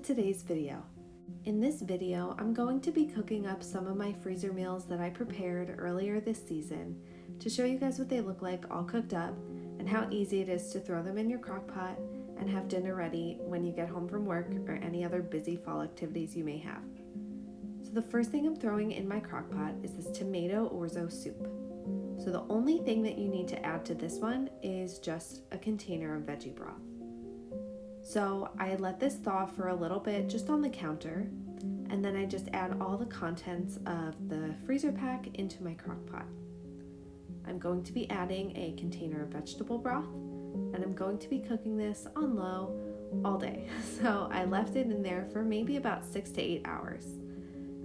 today's video. In this video, I'm going to be cooking up some of my freezer meals that I prepared earlier this season to show you guys what they look like all cooked up and how easy it is to throw them in your crock pot and have dinner ready when you get home from work or any other busy fall activities you may have. So the first thing I'm throwing in my crock pot is this tomato orzo soup. So the only thing that you need to add to this one is just a container of veggie broth. So I let this thaw for a little bit just on the counter, and then I just add all the contents of the freezer pack into my crock pot. I'm going to be adding a container of vegetable broth, and I'm going to be cooking this on low all day. So I left it in there for maybe about 6 to 8 hours.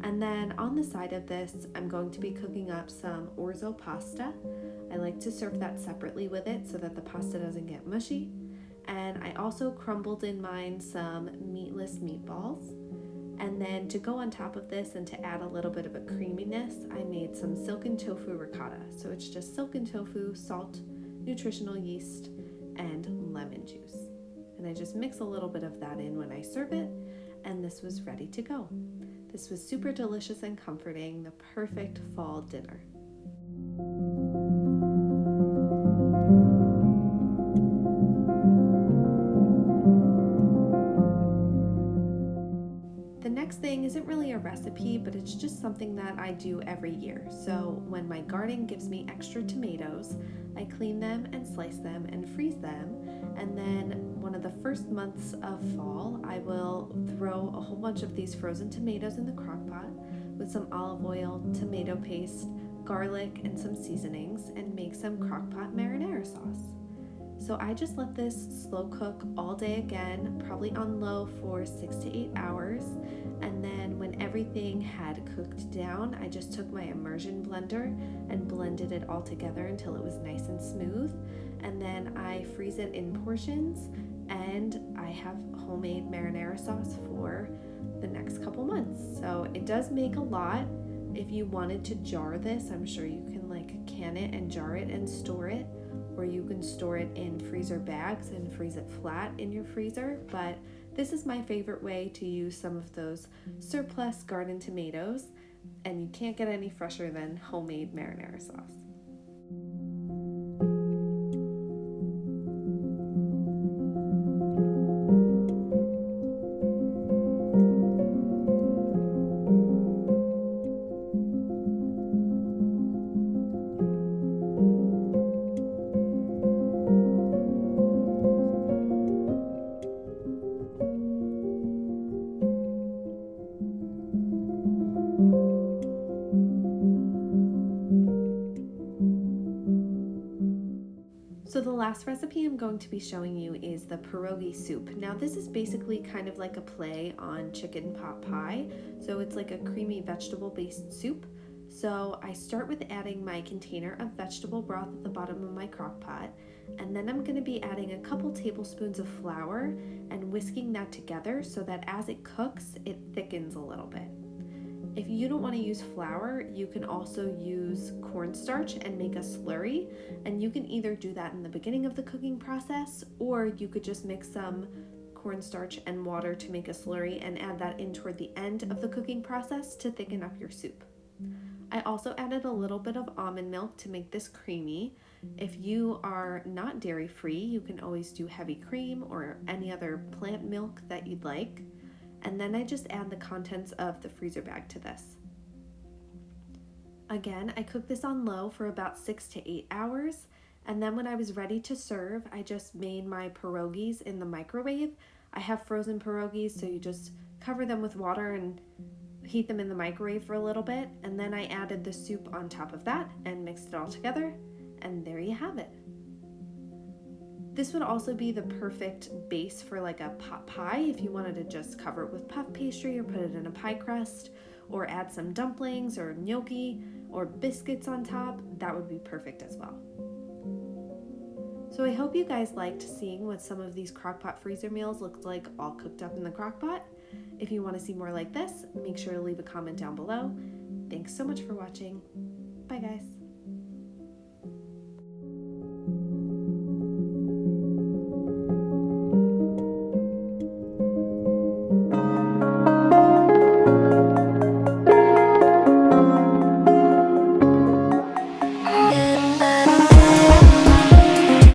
And then on the side of this, I'm going to be cooking up some orzo pasta. I like to serve that separately with it so that the pasta doesn't get mushy. And I also crumbled in mine some meatless meatballs. And then to go on top of this and to add a little bit of a creaminess, I made some silken tofu ricotta. So it's just silken tofu, salt, nutritional yeast, and lemon juice. And I just mix a little bit of that in when I serve it, and this was ready to go. This was super delicious and comforting, the perfect fall dinner. The next thing isn't really a recipe, but it's just something that I do every year. So when my garden gives me extra tomatoes, I clean them and slice them and freeze them. And then one of the first months of fall, I will throw a whole bunch of these frozen tomatoes in the crock pot with some olive oil, tomato paste, garlic, and some seasonings and make some crock pot marinara sauce. So I just let this slow cook all day again, probably on low for 6 to 8 hours. And then when everything had cooked down, I just took my immersion blender and blended it all together until it was nice and smooth. And then I freeze it in portions, and I have homemade marinara sauce for the next couple months. So it does make a lot. If you wanted to jar this, I'm sure you can can it and jar it and store it, or you can store it in freezer bags and freeze it flat in your freezer. But this is my favorite way to use some of those surplus garden tomatoes, and you can't get any fresher than homemade marinara sauce. So the last recipe I'm going to be showing you is the pierogi soup. Now this is basically kind of like a play on chicken pot pie. So it's like a creamy vegetable based soup. So I start with adding my container of vegetable broth at the bottom of my crock pot. And then I'm going to be adding a couple tablespoons of flour and whisking that together so that as it cooks, it thickens a little bit. If you don't want to use flour, you can also use cornstarch and make a slurry, and you can either do that in the beginning of the cooking process, or you could just mix some cornstarch and water to make a slurry and add that in toward the end of the cooking process to thicken up your soup. I also added a little bit of almond milk to make this creamy. If you are not dairy free, you can always do heavy cream or any other plant milk that you'd like. And then I just add the contents of the freezer bag to this. Again, I cooked this on low for about 6 to 8 hours. And then when I was ready to serve, I just made my pierogis in the microwave. I have frozen pierogis, so you just cover them with water and heat them in the microwave for a little bit. And then I added the soup on top of that and mixed it all together. And there you have it. This would also be the perfect base for like a pot pie if you wanted to just cover it with puff pastry or put it in a pie crust, or add some dumplings or gnocchi or biscuits on top. That would be perfect as well. So I hope you guys liked seeing what some of these crockpot freezer meals looked like all cooked up in the crockpot. If you want to see more like this, make sure to leave a comment down below. Thanks so much for watching. Bye guys.